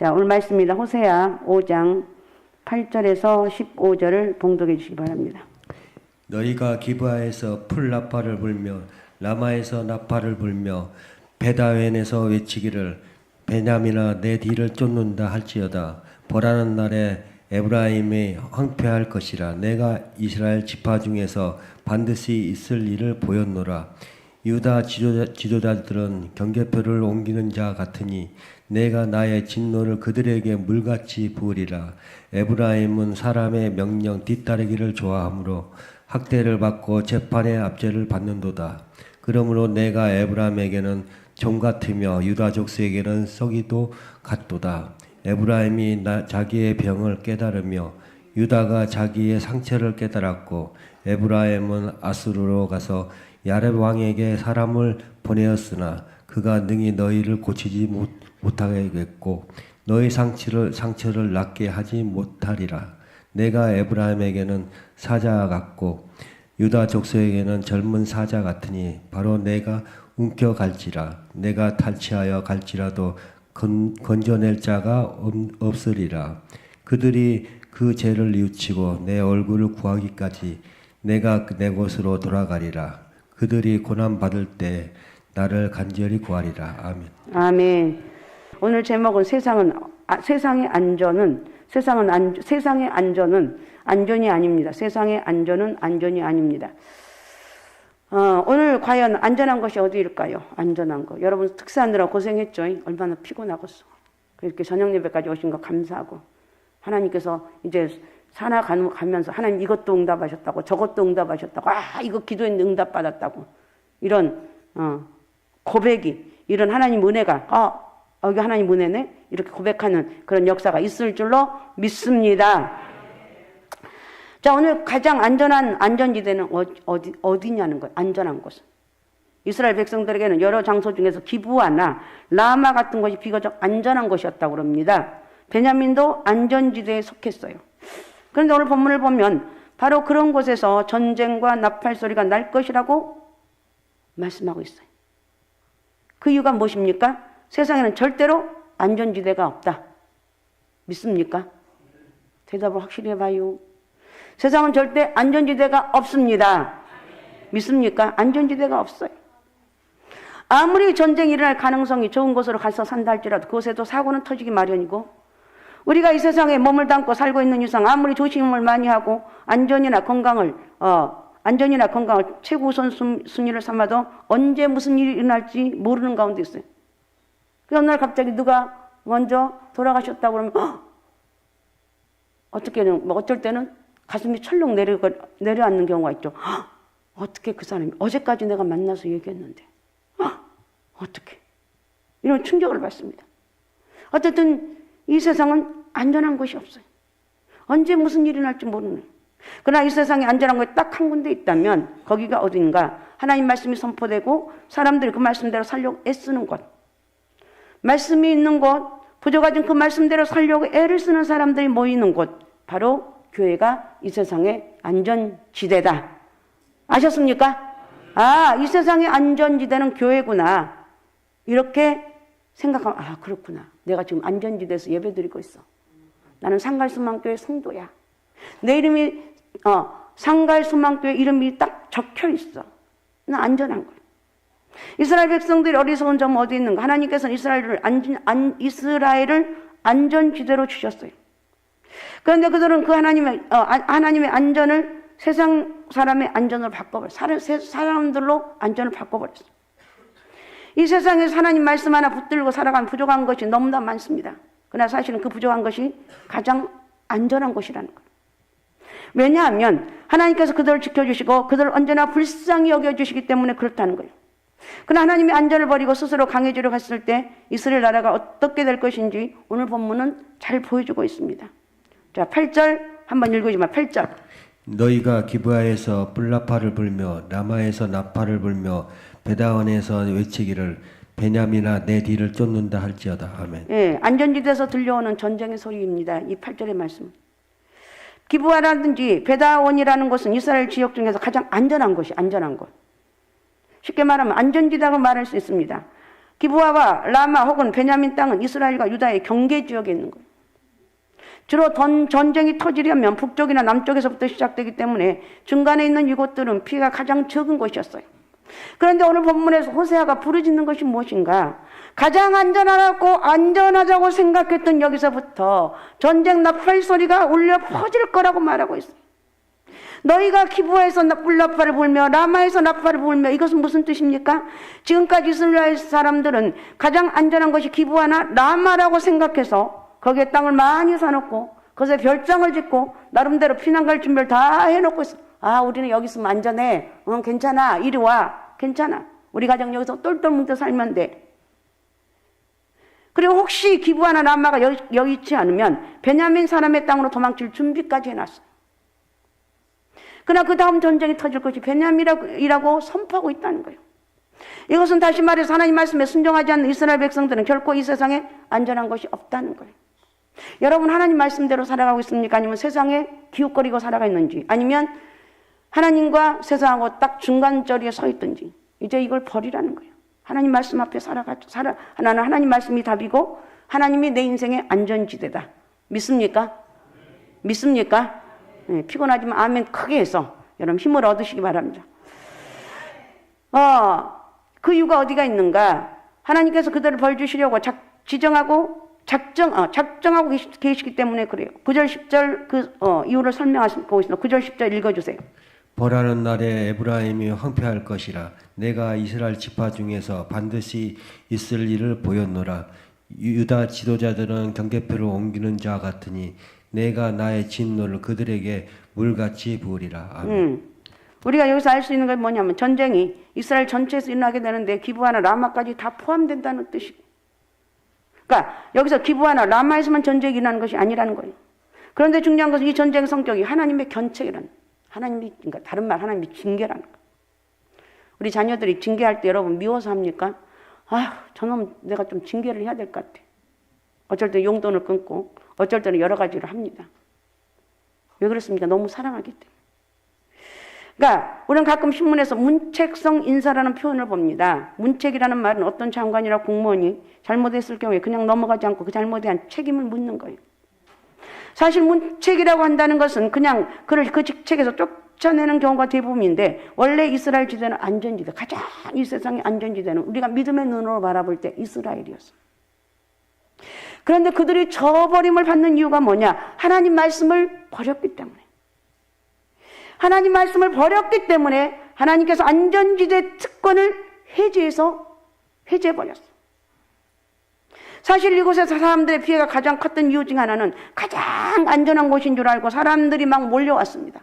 자, 오늘 말씀입니다. 호세아 5장 8절에서 15절을 봉독해 주시기 바랍니다. 너희가 기브아에서 풀 나팔을 불며 라마에서 나팔을 불며 베다웬에서 외치기를 베냐민아 내 뒤를 쫓는다 할지어다. 벌하는 날에 에브라임이 황폐할 것이라. 내가 이스라엘 지파 중에서 반드시 있을 일을 보였노라. 유다 지도자들은 경계표를 옮기는 자 같으니 내가 나의 진노를 그들에게 물같이 부으리라. 에브라임은 사람의 명령 뒤따르기를 좋아하므로 학대를 받고 재판의 압제를 받는도다. 그러므로 내가 에브라임에게는 종 같으며 유다 족속에게는 썩이도 같도다. 에브라임이 자기의 병을 깨달으며 유다가 자기의 상처를 깨달았고 에브라임은 아수르로 가서 야렙 왕에게 사람을 보내었으나 그가 능히 너희를 고치지 못하겠고 너희 상처를 낫게 하지 못하리라. 내가 에브라임에게는 사자 같고 유다 족속에게는 젊은 사자 같으니 바로 내가 움켜갈지라. 내가 탈취하여 갈지라도 건져낼 자가 없으리라. 그들이 그 죄를 뉘우치고 내 얼굴을 구하기까지 내가 내 곳으로 돌아가리라. 그들이 고난받을 때 나를 간절히 구하리라. 아멘. 아멘. 오늘 제목은 세상의 안전은 안전이 아닙니다. 세상의 안전은 안전이 아닙니다. 오늘 과연 안전한 것이 어디일까요? 안전한 거. 여러분 특사하느라 고생했죠? 얼마나 피곤하겠어. 이렇게 저녁 예배까지 오신 거 감사하고 하나님께서 이제 살아가면서 하나님 이것도 응답하셨다고 저것도 응답하셨다고 이거 기도했는데 응답받았다고 이런 고백이 이런 하나님 은혜가 여기 하나님 은혜네 이렇게 고백하는 그런 역사가 있을 줄로 믿습니다. 자, 오늘 가장 안전한 안전지대는 어디냐는 거예요. 안전한 곳은. 이스라엘 백성들에게는 여러 장소 중에서 기브아나 라마 같은 것이 비교적 안전한 곳이었다고 합니다. 베냐민도 안전지대에 속했어요. 그런데 오늘 본문을 보면 바로 그런 곳에서 전쟁과 나팔 소리가 날 것이라고 말씀하고 있어요. 그 이유가 무엇입니까? 세상에는 절대로 안전지대가 없다. 믿습니까? 대답을 확실히 해봐요. 세상은 절대 안전지대가 없습니다. 믿습니까? 안전지대가 없어요. 아무리 전쟁이 일어날 가능성이 좋은 곳으로 가서 산다 할지라도 그곳에도 사고는 터지기 마련이고 우리가 이 세상에 몸을 담고 살고 있는 이상 아무리 조심을 많이 하고 안전이나 건강을 최고 우선 순위를 삼아도 언제 무슨 일이 일어날지 모르는 가운데 있어요. 그 어느 날 갑자기 누가 먼저 돌아가셨다고 그러면 어쩔 때는 가슴이 철렁 내려앉는 경우가 있죠. 어떻게 그 사람이 어제까지 내가 만나서 얘기했는데 어떻게 이런 충격을 받습니다. 어쨌든 이 세상은 안전한 곳이 없어요. 언제 무슨 일이 날지 모르는. 그러나 이 세상에 안전한 곳이 딱 한 군데 있다면 거기가 어딘가 하나님 말씀이 선포되고 사람들이 그 말씀대로 살려고 애쓰는 곳, 말씀이 있는 곳, 부족하진 그 말씀대로 살려고 애를 쓰는 사람들이 모이는 곳, 바로 교회가 이 세상의 안전지대다. 아셨습니까? 이 세상의 안전지대는 교회구나. 이렇게 생각하면 그렇구나. 내가 지금 안전지대에서 예배드리고 있어. 나는 상갈수망교회 성도야. 내 이름이 상갈수망교회 이름이 딱 적혀 있어. 나 안전한 거야. 이스라엘 백성들이 어리석은 점은 어디 있는가? 하나님께서는 이스라엘을 안전지대로 주셨어요. 그런데 그들은 그 하나님의 안전을 세상 사람의 안전으로 바꿔버렸어요. 사람들로 안전을 바꿔버렸어요. 이 세상에서 하나님 말씀 하나 붙들고 살아가는 부족한 것이 너무나 많습니다. 그러나 사실은 그 부족한 것이 가장 안전한 것이라는 거예요. 왜냐하면 하나님께서 그들을 지켜주시고 그들을 언제나 불쌍히 여겨주시기 때문에 그렇다는 거예요. 그러나 하나님의 안전을 버리고 스스로 강해지려고 했을 때 이스라엘 나라가 어떻게 될 것인지 오늘 본문은 잘 보여주고 있습니다. 자, 8절 한번 읽어주면 8절. 너희가 기브아에서 뿔나팔을 불며 라마에서 나팔을 불며 베다원에서 외치기를 베냐민아 내 뒤를 쫓는다 할지어다. 아멘. 예, 안전지대에서 들려오는 전쟁의 소리입니다. 이 8절의 말씀. 기브아라든지 베다원이라는 곳은 이스라엘 지역 중에서 가장 안전한 곳이 안전한 곳. 쉽게 말하면 안전지대라고 말할 수 있습니다. 기브아와 라마 혹은 베냐민 땅은 이스라엘과 유다의 경계 지역에 있는 거예요. 주로 전쟁이 터지려면 북쪽이나 남쪽에서부터 시작되기 때문에 중간에 있는 이곳들은 피해가 가장 적은 곳이었어요. 그런데 오늘 본문에서 호세아가 부르짖는 것이 무엇인가? 가장 안전하자고 생각했던 여기서부터 전쟁 나팔 소리가 울려 퍼질 거라고 말하고 있어요. 너희가 기브아에서 불나팔을 불며 라마에서 나팔을 불며, 이것은 무슨 뜻입니까? 지금까지 이스라엘 사람들은 가장 안전한 것이 기브아나 라마라고 생각해서 거기에 땅을 많이 사놓고 거기에 별장을 짓고 나름대로 피난 갈 준비를 다 해놓고 있어. 아, 우리는 여기 있으면 안전해. 괜찮아. 이리 와. 괜찮아. 우리 가정 여기서 똘똘 뭉쳐 살면 돼. 그리고 혹시 기브아나 라마가 여기 있지 않으면 베냐민 사람의 땅으로 도망칠 준비까지 해놨어요. 그러나 그 다음 전쟁이 터질 것이 베냐민이라고 선포하고 있다는 거예요. 이것은 다시 말해서 하나님 말씀에 순종하지 않는 이스라엘 백성들은 결코 이 세상에 안전한 것이 없다는 거예요. 여러분, 하나님 말씀대로 살아가고 있습니까? 아니면 세상에 기웃거리고 살아가 있는지, 아니면 하나님과 세상하고 딱 중간자리에 서 있든지, 이제 이걸 버리라는 거예요. 하나님 말씀 앞에 나는 하나님 말씀이 답이고 하나님이 내 인생의 안전지대다. 믿습니까? 믿습니까? 네, 피곤하지만 아멘 크게 해서 여러분 힘을 얻으시기 바랍니다. 그 이유가 어디가 있는가? 하나님께서 그들을 벌 주시려고 작정하고 계시기 때문에 그래요. 9절 10절 이유를 설명하고 있습니다. 9절 10절 읽어주세요. 벌하는 날에 에브라임이 황폐할 것이라. 내가 이스라엘 지파 중에서 반드시 있을 일을 보였노라. 유다 지도자들은 경계표를 옮기는 자 같으니 내가 나의 진노를 그들에게 물같이 부으리라. 아멘. 우리가 여기서 알 수 있는 건 뭐냐면 전쟁이 이스라엘 전체에서 일어나게 되는데 기브아나 라마까지 다 포함된다는 뜻이고, 그러니까 여기서 기브아나 라마에서만 전쟁이 일어나는 것이 아니라는 거예요. 그런데 중요한 것은 이 전쟁 성격이 하나님의 견책이라는, 그러니까 다른 말 하나님이 징계라는 거예요. 우리 자녀들이 징계할 때 여러분 미워서 합니까? 저놈 내가 좀 징계를 해야 될 것 같아. 어쩔 때 용돈을 끊고 어쩔 때는 여러 가지를 합니다. 왜 그렇습니까? 너무 사랑하기 때문에. 그러니까 우리는 가끔 신문에서 문책성 인사라는 표현을 봅니다. 문책이라는 말은 어떤 장관이나 공무원이 잘못했을 경우에 그냥 넘어가지 않고 그 잘못에 대한 책임을 묻는 거예요. 사실 문책이라고 한다는 것은 그냥 그를 그 직책에서 쫓아내는 경우가 대부분인데, 원래 이스라엘 지대는 안전지대, 가장 이 세상의 안전지대는 우리가 믿음의 눈으로 바라볼 때 이스라엘이었어요. 그런데 그들이 저버림을 받는 이유가 뭐냐? 하나님 말씀을 버렸기 때문에. 하나님 말씀을 버렸기 때문에 하나님께서 안전지대 특권을 해제해버렸어요. 사실 이곳에서 사람들의 피해가 가장 컸던 이유 중 하나는 가장 안전한 곳인 줄 알고 사람들이 막 몰려왔습니다.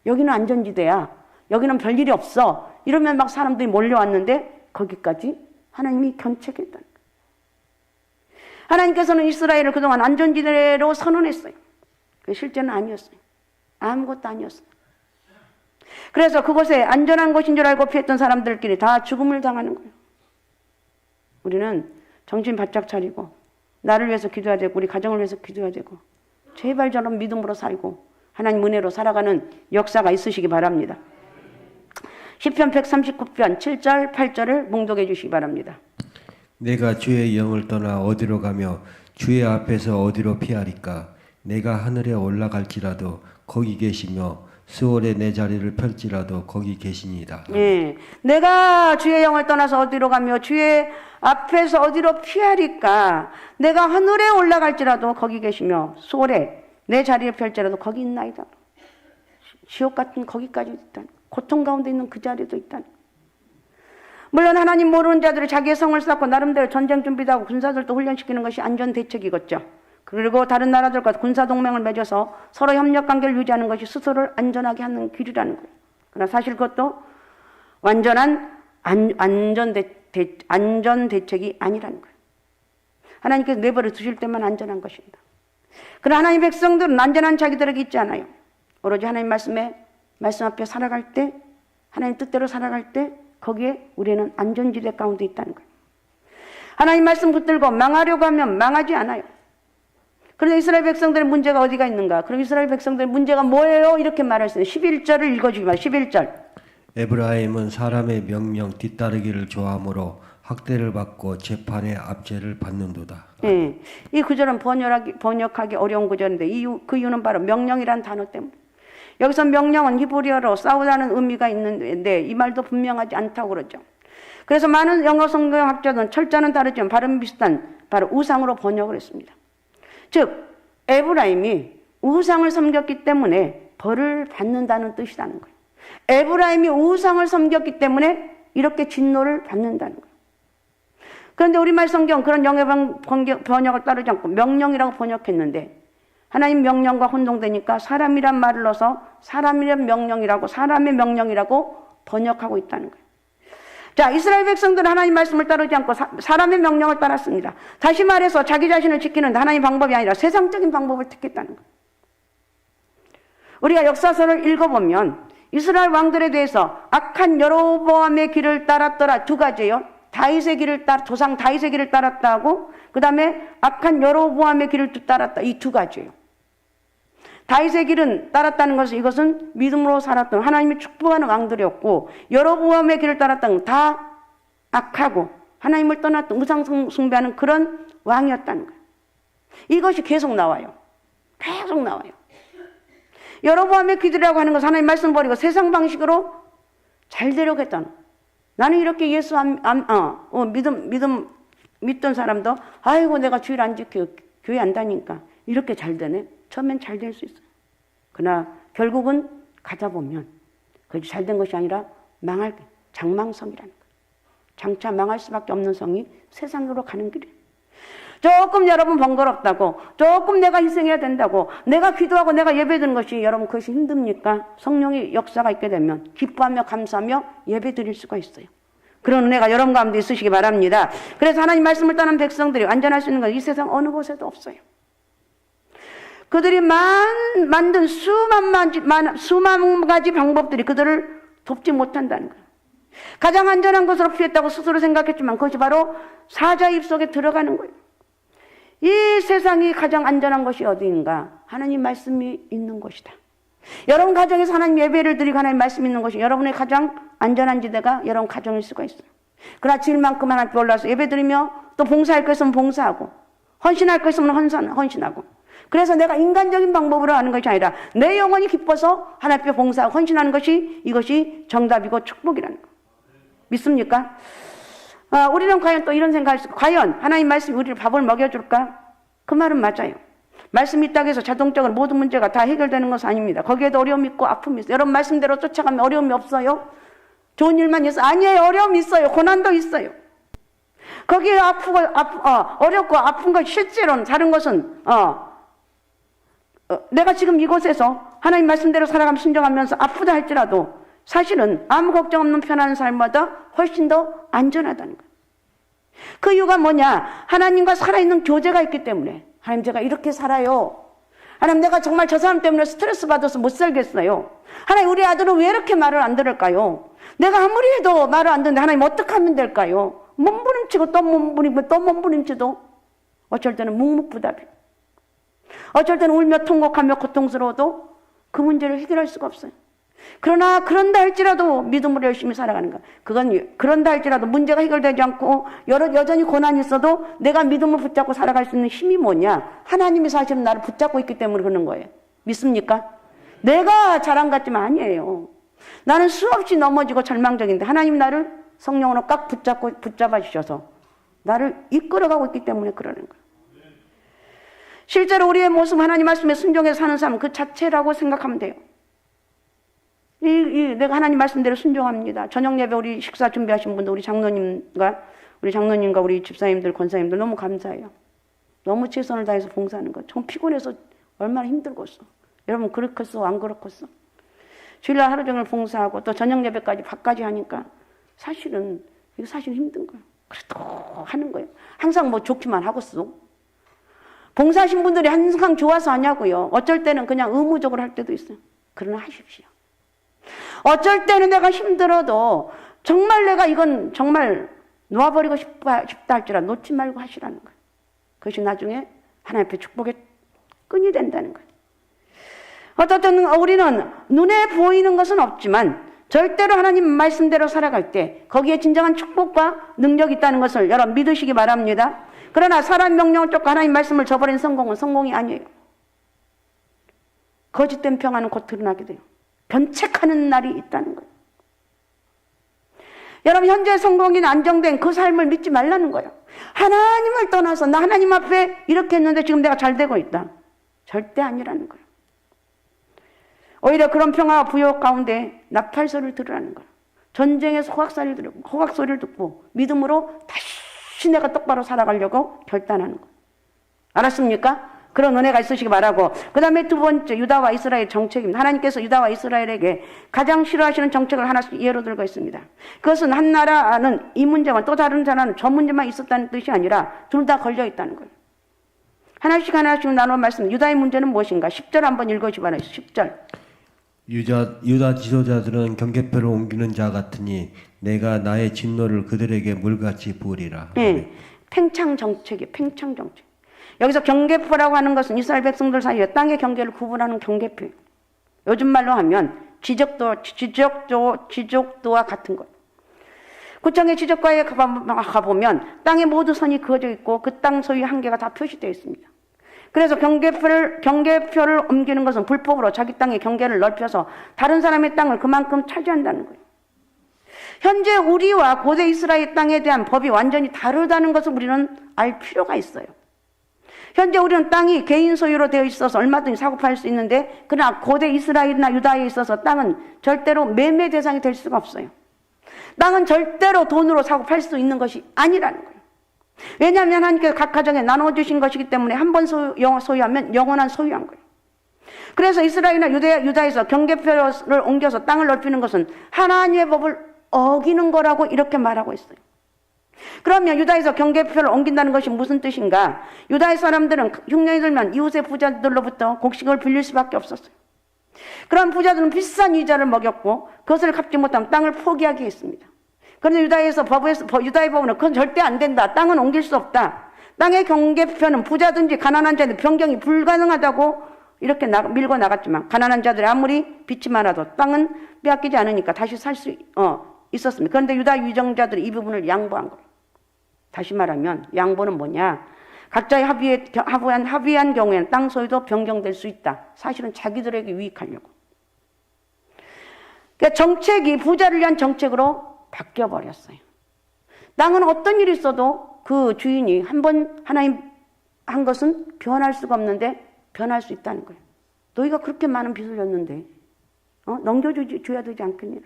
여기는 안전지대야. 여기는 별일이 없어. 이러면 막 사람들이 몰려왔는데 거기까지 하나님이 견책했다는 거예요. 하나님께서는 이스라엘을 그동안 안전지대로 선언했어요. 실제는 아니었어요. 아무것도 아니었어요. 그래서 그곳에 안전한 곳인 줄 알고 피했던 사람들끼리 다 죽음을 당하는 거예요. 우리는 정신 바짝 차리고 나를 위해서 기도해야 되고 우리 가정을 위해서 기도해야 되고 제발 저런 믿음으로 살고 하나님 은혜로 살아가는 역사가 있으시기 바랍니다. 시편 139편 7절 8절을 봉독해 주시기 바랍니다. 내가 주의 영을 떠나 어디로 가며 주의 앞에서 어디로 피하리까? 내가 하늘에 올라갈지라도 거기 계시며 수월에 내 자리를 펼지라도 거기 계시니이다. 예, 내가 주의 영을 떠나서 어디로 가며 주의 앞에서 어디로 피하리까? 내가 하늘에 올라갈지라도 거기 계시며 수월에 내 자리를 펼지라도 거기 있나이다. 지옥 같은 거기까지 있다. 고통 가운데 있는 그 자리도 있다. 물론 하나님 모르는 자들이 자기의 성을 쌓고 나름대로 전쟁 준비도 하고 군사들도 훈련시키는 것이 안전 대책이겠죠. 그리고 다른 나라들과 군사동맹을 맺어서 서로 협력관계를 유지하는 것이 스스로를 안전하게 하는 길이라는 거예요. 그러나 사실 그것도 완전한 안전 대책이 아니라는 거예요. 하나님께서 내버려 두실 때만 안전한 것입니다. 그러나 하나님 백성들은 안전한 자기들에게 있지 않아요. 오로지 하나님 말씀 앞에 살아갈 때, 하나님 뜻대로 살아갈 때 거기에 우리는 안전지대 가운데 있다는 거예요. 하나님 말씀 붙들고 망하려고 하면 망하지 않아요. 그런데 이스라엘 백성들의 문제가 어디가 있는가? 그럼 이스라엘 백성들의 문제가 뭐예요? 이렇게 말할 수 있어요. 11절을 읽어주기 바랍니다. 11절. 에브라임은 사람의 명령 뒤따르기를 좋아하므로 학대를 받고 재판의 압제를 받는도다. 예, 이 구절은 번역하기 어려운 구절인데 그 이유는 바로 명령이란 단어 때문에. 여기서 명령은 히브리어로 싸우다는 의미가 있는데 이 말도 분명하지 않다고 그러죠. 그래서 많은 영어 성경학자들은 철자는 다르지만 발음이 비슷한 바로 우상으로 번역을 했습니다. 즉 에브라임이 우상을 섬겼기 때문에 벌을 받는다는 뜻이라는 거예요. 에브라임이 우상을 섬겼기 때문에 이렇게 진노를 받는다는 거예요. 그런데 우리말 성경 그런 영어 번역을 따르지 않고 명령이라고 번역했는데 하나님 명령과 혼동되니까 사람이란 말을 넣어서 사람이란 명령이라고 사람의 명령이라고 번역하고 있다는 거예요. 자, 이스라엘 백성들은 하나님 말씀을 따르지 않고 사람의 명령을 따랐습니다. 다시 말해서 자기 자신을 지키는 하나님 방법이 아니라 세상적인 방법을 택했다는 거예요. 우리가 역사서를 읽어보면 이스라엘 왕들에 대해서 악한 여로보암의 길을 따랐더라 두 가지예요. 조상 다윗의 길을 따랐다 하고 그 다음에 악한 여로보암의 길을 따랐다, 이 두 가지예요. 다윗의 길은 따랐다는 것은 이것은 믿음으로 살았던 하나님이 축복하는 왕들이었고 여로보암의 길을 따랐다는 건 다 악하고 하나님을 떠났던 우상 숭배하는 그런 왕이었다는 거예요. 이것이 계속 나와요. 계속 나와요. 여로보암의 길이라고 하는 것은 하나님 말씀 버리고 세상 방식으로 잘 되려고 했다는 거예요. 나는 이렇게 예수 믿던 사람도 아이고 내가 주일 안 지켜 교회 안 다니니까 이렇게 잘 되네. 처음엔 잘 될 수 있어요. 그러나 결국은 가다 보면 그것이 잘된 것이 아니라 망할 장망성이라는 거예요. 장차 망할 수밖에 없는 성이 세상으로 가는 길이에요. 조금 여러분 번거롭다고 조금 내가 희생해야 된다고 내가 기도하고 내가 예배드리는 것이 여러분 그것이 힘듭니까? 성령의 역사가 있게 되면 기뻐하며 감사하며 예배드릴 수가 있어요. 그런 은혜가 여러분 가운데 있으시기 바랍니다. 그래서 하나님 말씀을 따르는 백성들이 안전할 수 있는 건 이 세상 어느 곳에도 없어요. 그들이 만든 수만 가지 방법들이 그들을 돕지 못한다는 거예요. 가장 안전한 것으로 피했다고 스스로 생각했지만 그것이 바로 사자 입속에 들어가는 거예요. 이 세상이 가장 안전한 것이 어디인가? 하나님 말씀이 있는 곳이다. 여러분 가정에서 하나님 예배를 드리고 하나님 말씀이 있는 것이 여러분의 가장 안전한 지대가 여러분 가정일 수가 있어요. 그러나 질만큼 하나님께 올라서 예배 드리며 또 봉사할 것 있으면 봉사하고 헌신할 것 있으면 헌신하고 그래서 내가 인간적인 방법으로 하는 것이 아니라 내 영혼이 기뻐서 하나님 앞에 봉사하고 헌신하는 것이 이것이 정답이고 축복이라는 거. 믿습니까? 우리는 과연 또 이런 생각할 수, 과연 하나님 말씀이 우리를 밥을 먹여줄까? 그 말은 맞아요. 말씀이 있다고 해서 자동적으로 모든 문제가 다 해결되는 것은 아닙니다. 거기에도 어려움이 있고 아픔이 있어요. 여러분 말씀대로 쫓아가면 어려움이 없어요? 좋은 일만 있어요? 아니에요. 어려움이 있어요. 고난도 있어요. 거기에 어렵고 아픈 것 실제로는 다른 것은 내가 지금 이곳에서 하나님 말씀대로 살아가며 순종하면서 아프다 할지라도 사실은 아무 걱정 없는 편안한 삶보다 훨씬 더 안전하다는 거예요. 그 이유가 뭐냐? 하나님과 살아있는 교제가 있기 때문에. 하나님 제가 이렇게 살아요. 하나님 내가 정말 저 사람 때문에 스트레스 받아서 못 살겠어요. 하나님 우리 아들은 왜 이렇게 말을 안 들을까요? 내가 아무리 해도 말을 안 듣는데 하나님 어떻게 하면 될까요? 몸부림치고 또 몸부림치고 또 몸부림치도 어쩔 때는 묵묵부답이에요. 어쩔 때는 울며 통곡하며 고통스러워도 그 문제를 해결할 수가 없어요. 그러나 그런다 할지라도 믿음으로 열심히 살아가는 거야. 그런다 할지라도 문제가 해결되지 않고 여전히 고난이 있어도 내가 믿음을 붙잡고 살아갈 수 있는 힘이 뭐냐? 하나님이 사실은 나를 붙잡고 있기 때문에 그러는 거예요. 믿습니까? 내가 잘한 것 같지만 아니에요. 나는 수없이 넘어지고 절망적인데 하나님 나를 성령으로 꽉 붙잡아 주셔서 나를 이끌어가고 있기 때문에 그러는 거예요. 실제로 우리의 모습 하나님 말씀에 순종해서 사는 삶 그 자체라고 생각하면 돼요. 내가 하나님 말씀대로 순종합니다. 저녁 예배 우리 식사 준비하신 분들 우리 장로님과 우리 집사님들 권사님들 너무 감사해요. 너무 최선을 다해서 봉사하는 거. 정 피곤해서 얼마나 힘들겠어. 여러분 그렇겠어 안 그렇겠어? 주일날 하루 종일 봉사하고 또 저녁 예배까지 밥까지 하니까 사실은 이거 사실 힘든 거예요. 그래도 하는 거예요. 항상 뭐 좋기만 하겠어. 봉사하신 분들이 항상 좋아서 하냐고요. 어쩔 때는 그냥 의무적으로 할 때도 있어요. 그러나 하십시오. 어쩔 때는 내가 힘들어도 정말 내가 이건 정말 놓아버리고 싶다 할지라도 놓지 말고 하시라는 거예요. 그것이 나중에 하나님 앞에 축복의 끈이 된다는 거예요. 어쨌든 우리는 눈에 보이는 것은 없지만 절대로 하나님 말씀대로 살아갈 때 거기에 진정한 축복과 능력이 있다는 것을 여러분 믿으시기 바랍니다. 그러나 사람 명령을 쫓고 하나님 말씀을 저버린 성공은 성공이 아니에요. 거짓된 평안은 곧 드러나게 돼요. 변책하는 날이 있다는 거예요. 여러분 현재 성공인 안정된 그 삶을 믿지 말라는 거예요. 하나님을 떠나서 나 하나님 앞에 이렇게 했는데 지금 내가 잘 되고 있다. 절대 아니라는 거예요. 오히려 그런 평화와 부여 가운데 나팔 소리를 들으라는 거예요. 전쟁에서 호각 소리를 듣고 믿음으로 다시 내가 똑바로 살아가려고 결단하는 거예요. 알았습니까? 그런 은혜가 있으시기 바라고. 그 다음에 두 번째 유다와 이스라엘 정책입니다. 하나님께서 유다와 이스라엘에게 가장 싫어하시는 정책을 하나씩 예로 들고 있습니다. 그것은 한 나라는 이 문제만 또 다른 나라는 저 문제만 있었다는 뜻이 아니라 둘 다 걸려 있다는 거예요. 하나씩 나눠 말씀. 유다의 문제는 무엇인가? 10절 한번 읽어주시 바랍니다. 10절. 유다 지도자들은 경계표를 옮기는 자 같으니 내가 나의 진노를 그들에게 물같이 부으리라. 네. 팽창 정책이에요. 팽창 정책. 여기서 경계표라고 하는 것은 이스라엘 백성들 사이에 땅의 경계를 구분하는 경계표예요. 요즘 말로 하면 지적도와 같은 것. 구청의 지적과에 가보면 땅에 모두 선이 그어져 있고 그 땅 소유의 한계가 다 표시되어 있습니다. 그래서 경계표를 옮기는 것은 불법으로 자기 땅의 경계를 넓혀서 다른 사람의 땅을 그만큼 차지한다는 거예요. 현재 우리와 고대 이스라엘 땅에 대한 법이 완전히 다르다는 것을 우리는 알 필요가 있어요. 현재 우리는 땅이 개인 소유로 되어 있어서 얼마든지 사고 팔 수 있는데 그러나 고대 이스라엘이나 유다에 있어서 땅은 절대로 매매 대상이 될 수가 없어요. 땅은 절대로 돈으로 사고 팔 수 있는 것이 아니라는 거예요. 왜냐하면 하나님께서 각 가정에 나눠주신 것이기 때문에 한 번 소유하면 영원한 소유한 거예요. 그래서 이스라엘이나 유다에서 경계표를 옮겨서 땅을 넓히는 것은 하나님의 법을 어기는 거라고 이렇게 말하고 있어요. 그러면 유다에서 경계표를 옮긴다는 것이 무슨 뜻인가? 유다의 사람들은 흉년이 들면 이웃의 부자들로부터 곡식을 빌릴 수밖에 없었어요. 그런 부자들은 비싼 이자를 먹였고 그것을 갚지 못하면 땅을 포기하게 했습니다. 그런데 유다의 법은 그건 절대 안 된다. 땅은 옮길 수 없다. 땅의 경계표는 부자든지 가난한 자들 변경이 불가능하다고 이렇게 밀고 나갔지만 가난한 자들이 아무리 빚이 많아도 땅은 빼앗기지 않으니까 다시 살 수 있었습니다. 그런데 유다 유정자들이 이 부분을 양보한 거예요. 다시 말하면 양보는 뭐냐? 각자의 합의한 경우에는 땅 소유도 변경될 수 있다. 사실은 자기들에게 유익하려고. 그러니까 정책이 부자를 위한 정책으로 바뀌어버렸어요. 땅은 어떤 일이 있어도 그 주인이 한번 하나님 한 것은 변할 수가 없는데 변할 수 있다는 거예요. 너희가 그렇게 많은 빚을 졌는데 넘겨줘야 되지 않겠니?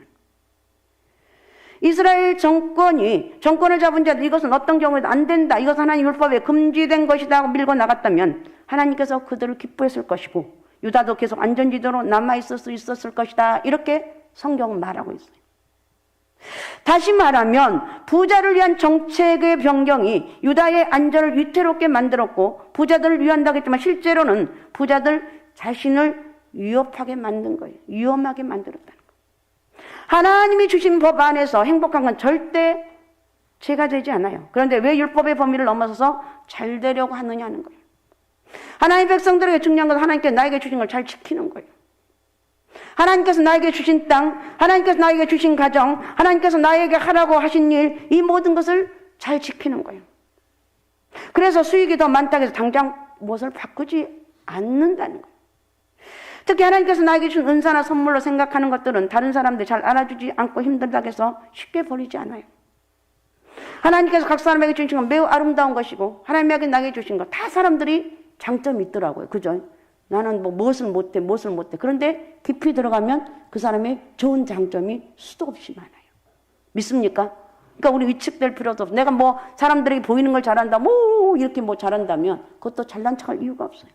이스라엘 정권을 잡은 자들 이것은 어떤 경우에도 안 된다. 이것은 하나님 율법에 금지된 것이다 하고 밀고 나갔다면 하나님께서 그들을 기뻐했을 것이고 유다도 계속 안전지대로 남아있을 수 있었을 것이다. 이렇게 성경은 말하고 있어요. 다시 말하면 부자를 위한 정책의 변경이 유다의 안전을 위태롭게 만들었고 부자들을 위한다고 했지만 실제로는 부자들 자신을 위협하게 만든 거예요. 위험하게 만들었다는 거예요. 하나님이 주신 법 안에서 행복한 건 절대 죄가 되지 않아요. 그런데 왜 율법의 범위를 넘어서서 잘 되려고 하느냐는 거예요. 하나님 백성들에게 중요한 건 하나님께서 나에게 주신 걸 잘 지키는 거예요. 하나님께서 나에게 주신 땅, 하나님께서 나에게 주신 가정, 하나님께서 나에게 하라고 하신 일, 이 모든 것을 잘 지키는 거예요. 그래서 수익이 더 많다고 해서 당장 무엇을 바꾸지 않는다는 거예요. 특히 하나님께서 나에게 준 은사나 선물로 생각하는 것들은 다른 사람들이 잘 알아주지 않고 힘들다고 해서 쉽게 버리지 않아요. 하나님께서 각 사람에게 주신 건 매우 아름다운 것이고 하나님에게 나에게 주신 거 다 사람들이 장점이 있더라고요. 그죠? 나는 무엇을 못해. 그런데 깊이 들어가면 그 사람의 좋은 장점이 수도 없이 많아요. 믿습니까? 그러니까 우리 위축될 필요도 없어. 내가 사람들에게 보이는 걸 잘한다. 이렇게 잘한다면 그것도 잘난 척할 이유가 없어요.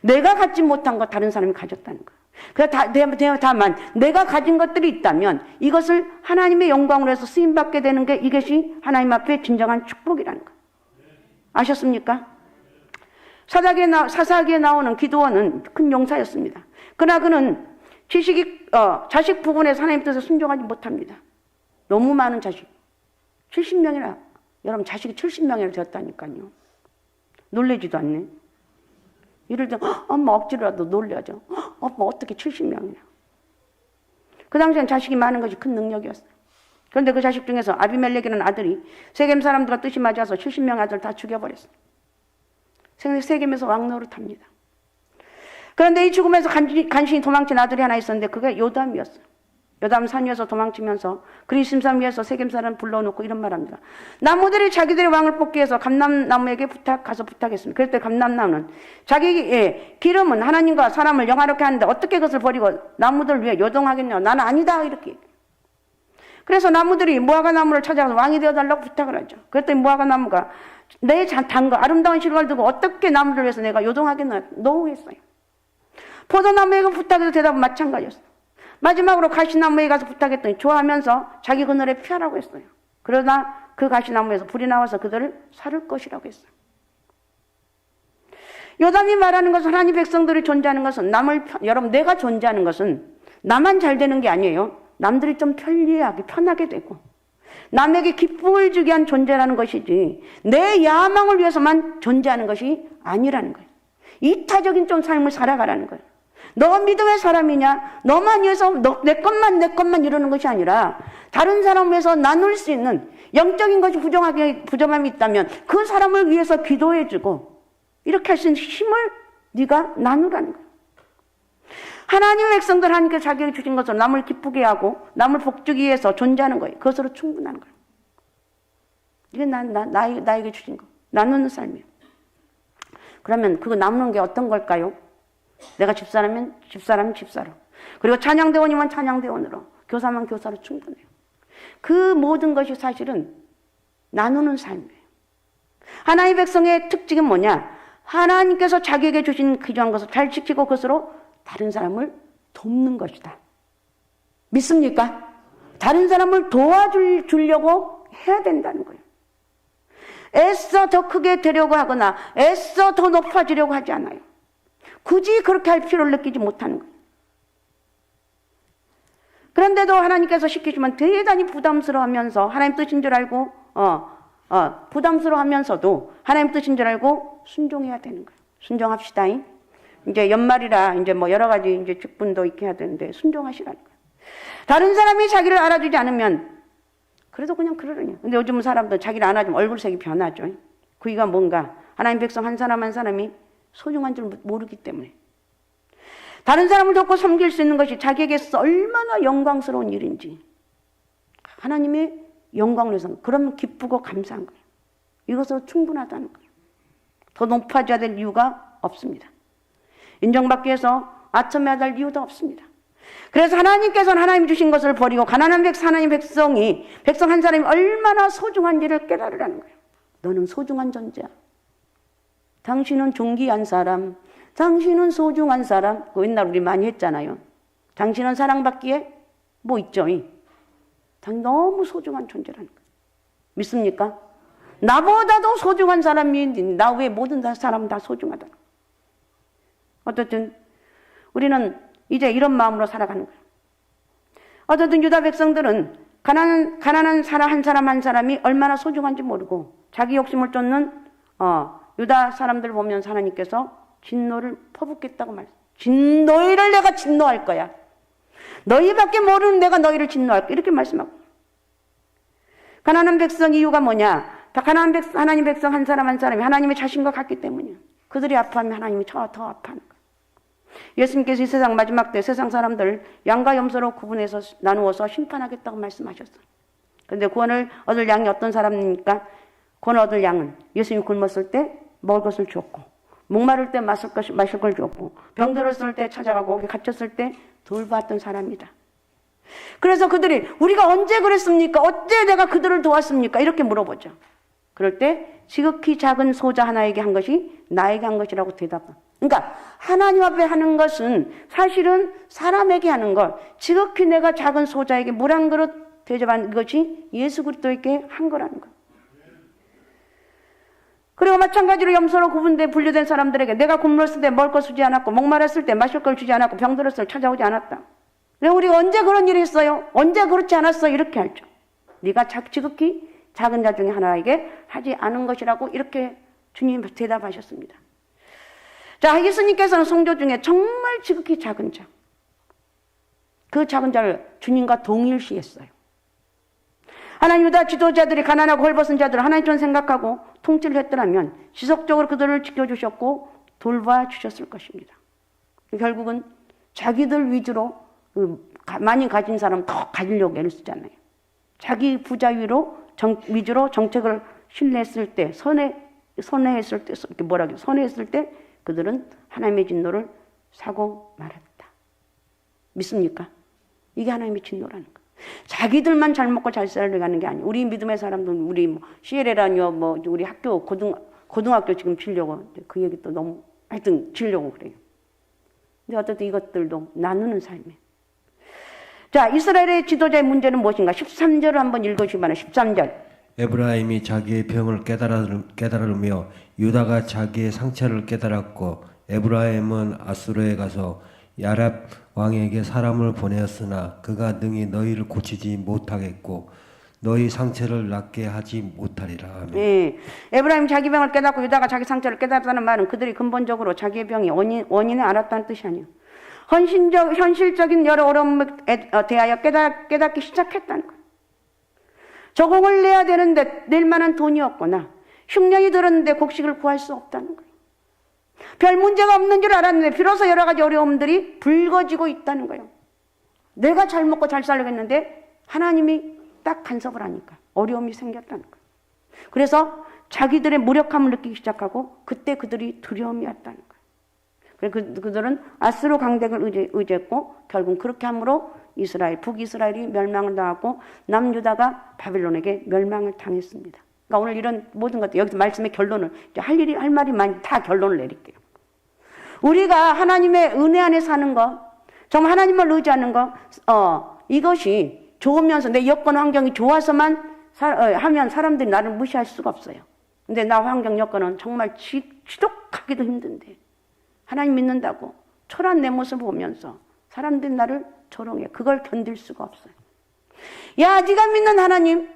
내가 갖지 못한 거 다른 사람이 가졌다는 거예요. 다만 내가 가진 것들이 있다면 이것을 하나님의 영광으로 해서 쓰임받게 되는 게 이것이 하나님 앞에 진정한 축복이라는 거예요. 아셨습니까? 사사기에 나오는 기드온은 큰 용사였습니다. 그러나 그는 자식 부분에서 하나님 뜻에 순종하지 못합니다. 너무 많은 자식. 70명이나, 여러분 자식이 70명이나 되었다니까요. 놀래지도 않네. 이럴 때 엄마 억지로라도 놀려죠. 엄마 어떻게 70명이나. 그 당시엔 자식이 많은 것이 큰 능력이었어요. 그런데 그 자식 중에서 아비멜렉이라는 아들이 세겜 사람들과 뜻이 맞아서 70명 아들 다 죽여버렸어요. 세겜에서 왕노릇합니다. 그런데 이 죽음에서 간신히 도망친 아들이 하나 있었는데 그게 요담이었어요. 요담 산 위에서 도망치면서 그리심산 위에서 세겜 사람 불러놓고 이런 말합니다. 나무들이 자기들의 왕을 뽑기 위해서 감람나무에게 가서 부탁했습니다. 그럴 때 감람나무는 자기의 기름은 하나님과 사람을 영화롭게 하는데 어떻게 그것을 버리고 나무들 위해 요동하겠냐. 나는 아니다. 이렇게. 그래서 나무들이 무화과 나무를 찾아가서 왕이 되어달라고 부탁을 하죠. 그랬더니 무화과 나무가 내 단거 아름다운 실과를 두고 어떻게 나무를 위해서 내가 요동하겠나. 노후했어요. 포도나무에게 부탁해도 대답은 마찬가지였어요. 마지막으로 가시나무에 가서 부탁했더니 좋아하면서 자기 그늘에 피하라고 했어요. 그러나 그 가시나무에서 불이 나와서 그들을 살을 것이라고 했어요. 요담이 말하는 것은 하나님 백성들이 존재하는 것은 여러분 내가 존재하는 것은 나만 잘 되는 게 아니에요. 남들이 좀 편리하게 편하게 되고 남에게 기쁨을 주게 한 존재라는 것이지 내 야망을 위해서만 존재하는 것이 아니라는 거예요. 이타적인 좀 삶을 살아가라는 거예요. 너 믿음의 사람이냐? 너만 위해서 내 것만 이러는 것이 아니라 다른 사람을 위해서 나눌 수 있는 영적인 것이 부정함이 있다면 그 사람을 위해서 기도해주고 이렇게 할 수 있는 힘을 네가 나누라는 거예요. 하나님의 백성들 하나님께서 자기에게 주신 것으로 남을 기쁘게 하고 남을 복주기 위해서 존재하는 거예요. 그것으로 충분한 거예요. 이게 나에게 주신 거. 나누는 삶이에요. 그러면 그거 나누는 게 어떤 걸까요? 내가 집사라면 집사로. 그리고 찬양대원이면 찬양대원으로. 교사면 교사로 충분해요. 그 모든 것이 사실은 나누는 삶이에요. 하나님의 백성의 특징은 뭐냐? 하나님께서 자기에게 주신 귀중한 것을 잘 지키고 그것으로 다른 사람을 돕는 것이다. 믿습니까? 다른 사람을 도와주려고 해야 된다는 거예요. 애써 더 크게 되려고 하거나 애써 더 높아지려고 하지 않아요. 굳이 그렇게 할 필요를 느끼지 못하는 거예요. 그런데도 하나님께서 시키시면 대단히 부담스러워하면서 하나님 뜻인 줄 알고 부담스러워하면서도 하나님 뜻인 줄 알고 순종해야 되는 거예요. 순종합시다. 이제 연말이라 이제 뭐 여러 가지 이제 직분도 있게 해야 되는데 순종하시라는 거예요. 다른 사람이 자기를 알아주지 않으면 그래도 그냥 그러려니. 근데 요즘 사람들 자기를 안아주면 얼굴색이 변하죠. 그 이유가 뭔가 하나님 백성 한 사람 한 사람이 소중한 줄 모르기 때문에. 다른 사람을 돕고 섬길 수 있는 것이 자기에게 얼마나 영광스러운 일인지 하나님의 영광을 위해서 그러면 기쁘고 감사한 거예요. 이것으로 충분하다는 거예요. 더 높아져야 될 이유가 없습니다. 인정받기 위해서 아첨해야 될 이유도 없습니다. 그래서 하나님께서는 하나님 주신 것을 버리고 가난한 하나님 백성 한 사람이 얼마나 소중한지를 깨달으라는 거예요. 너는 소중한 존재야. 당신은 존귀한 사람, 당신은 소중한 사람. 그 옛날 우리 많이 했잖아요. 당신은 사랑받기에 뭐 있죠? 당신 너무 소중한 존재라는 거예요. 믿습니까? 나보다도 소중한 사람이 나 외에 모든 사람은 다 소중하다. 어쨌든 우리는 이제 이런 마음으로 살아가는 거예요. 어쨌든 유다 백성들은 가난한 한 사람 한 사람이 얼마나 소중한지 모르고 자기 욕심을 쫓는 유다 사람들 보면서 하나님께서 진노를 퍼붓겠다고 말했어요. 너희를 내가 진노할 거야. 너희밖에 모르는 내가 너희를 진노할 거야. 이렇게 말씀하고. 가난한 백성 이유가 뭐냐? 하나님 백성 한 사람 한 사람이 하나님의 자신과 같기 때문이야. 그들이 아파하면 하나님이 더 아파하는 거야. 예수님께서 이 세상 마지막 때 세상 사람들 양과 염소로 구분해서 나누어서 심판하겠다고 말씀하셨어요. 그런데 구원을 얻을 양이 어떤 사람입니까? 구원을 얻을 양은 예수님이 굶었을 때 먹을 것을 주었고 목마를 때 마실 걸 주었고 병들었을 때 찾아가고 갇혔을 때 돌봤던 사람이다. 그래서 그들이 우리가 언제 그랬습니까? 어째 내가 그들을 도왔습니까? 이렇게 물어보죠. 그럴 때 지극히 작은 소자 하나에게 한 것이 나에게 한 것이라고 대답합니다. 그러니까 하나님 앞에 하는 것은 사실은 사람에게 하는 것, 지극히 내가 작은 소자에게 물 한 그릇 대접한 것이 예수 그리스도에게 한 거라는 거예요. 그리고 마찬가지로 염소로 구분돼 분류된 사람들에게 내가 굶었을 때 먹을 것 주지 않았고 목마랐을 때 마실 걸 주지 않았고 병들었을 때 찾아오지 않았다. 우리가 언제 그런 일을 했어요? 언제 그렇지 않았어? 이렇게 알죠. 네가 지극히 작은 자 중에 하나에게 하지 않은 것이라고 이렇게 주님 대답하셨습니다. 자, 예수님께서는 성도 중에 정말 지극히 작은 자, 그 작은 자를 주님과 동일시했어요. 하나님 유다 지도자들이 가난하고 헐벗은 자들을 하나님처럼 생각하고 통치를 했더라면 지속적으로 그들을 지켜주셨고 돌봐주셨을 것입니다. 결국은 자기들 위주로 많이 가진 사람 더 가지려고 애를 쓰잖아요. 자기 부자 위주로 정책을 신뢰했을 때, 선회했을 때, 이렇게 선회했을 때 그들은 하나님의 진노를 사고 말았다. 믿습니까? 이게 하나님의 진노라는 거예요. 자기들만 잘 먹고 잘 살아가는 게 아니에요. 우리 믿음의 사람들, 우리 CLA라뇨, 우리 학교, 고등학교 지금 지려고, 그 얘기 또 너무, 하여튼 지려고 그래요. 근데 어쨌든 이것들도 나누는 삶이에요. 자, 이스라엘의 지도자의 문제는 무엇인가? 13절을 한번 읽어주시기 바랍니다. 13절. 에브라임이 자기의 병을 깨달으며 유다가 자기의 상처를 깨달았고 에브라임은 아수르에 가서 야랍 왕에게 사람을 보내었으나 그가 능히 너희를 고치지 못하겠고 너희 상처를 낫게 하지 못하리라. 네. 에브라임 자기 병을 깨닫고 유다가 자기 상처를 깨달았다는 말은 그들이 근본적으로 자기의 병이 원인을 알았다는 뜻이 아니에요. 현실적인 여러 어려움에 대하여 깨닫기 시작했다는 거예요. 저공을 내야 되는데 낼 만한 돈이 없거나 흉년이 들었는데 곡식을 구할 수 없다는 거예요. 별 문제가 없는 줄 알았는데 비로소 여러 가지 어려움들이 불거지고 있다는 거예요. 내가 잘 먹고 잘 살려겠는데 하나님이 딱 간섭을 하니까 어려움이 생겼다는 거예요. 그래서 자기들의 무력함을 느끼기 시작하고 그때 그들이 두려움이 왔다는 거예요. 그래서 그들은 아스로 강대국을 의지했고 결국 그렇게 함으로 북이스라엘이 멸망을 당하고 남유다가 바빌론에게 멸망을 당했습니다. 그러니까 오늘 이런 모든 것들 여기서 말씀의 결론을 할 말이 많이 다 결론을 내릴게요. 우리가 하나님의 은혜 안에 사는 것, 정말 하나님을 의지하는 것, 이것이 좋으면서 내 여건 환경이 좋아서만 하면 사람들이 나를 무시할 수가 없어요. 근데 나 환경 여건은 정말 지독하기도 힘든데 하나님 믿는다고 초라한 내 모습을 보면서 사람들이 나를 조롱해. 그걸 견딜 수가 없어요. 야, 네가 믿는 하나님,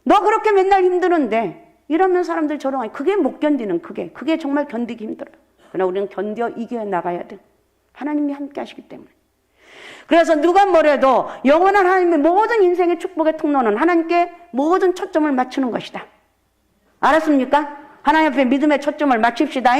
너 그렇게 맨날 힘드는데 이러면 사람들 조롱해. 그게 못 견디는 그게 정말 견디기 힘들어요. 그러나 우리는 견뎌 이겨 나가야 돼. 하나님이 함께 하시기 때문에. 그래서 누가 뭐래도 영원한 하나님의 모든 인생의 축복의 통로는 하나님께 모든 초점을 맞추는 것이다. 알았습니까? 하나님 앞에 믿음의 초점을 맞춥시다.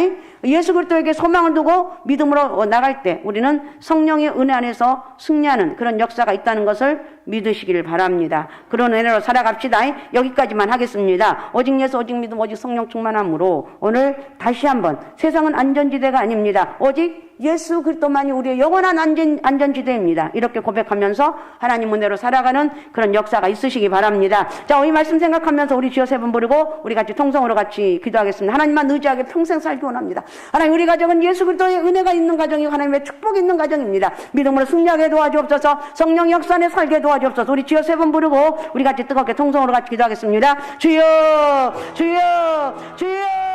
예수 그리스도에게 소망을 두고 믿음으로 나갈 때 우리는 성령의 은혜 안에서 승리하는 그런 역사가 있다는 것을 믿으시기를 바랍니다. 그런 은혜로 살아갑시다. 여기까지만 하겠습니다. 오직 예수, 오직 믿음, 오직 성령 충만함으로 오늘 다시 한번 세상은 안전지대가 아닙니다. 오직 예수 그리스도만이 우리의 영원한 안전지대입니다. 이렇게 고백하면서 하나님 은혜로 살아가는 그런 역사가 있으시기 바랍니다. 자, 이 말씀 생각하면서 우리 주여 세 번 부르고 우리 같이 통성으로 같이 기도하겠습니다. 하나님만 의지하게 평생 살기 원합니다. 하나님, 우리 가정은 예수 그리스도의 은혜가 있는 가정이고 하나님의 축복이 있는 가정입니다. 믿음으로 승리하게 도와주옵소서. 성령 역사 안에 살게 도와주옵소서. 우리 주여 세 번 부르고 우리 같이 뜨겁게 통성으로 같이 기도하겠습니다. 주여, 주여, 주여.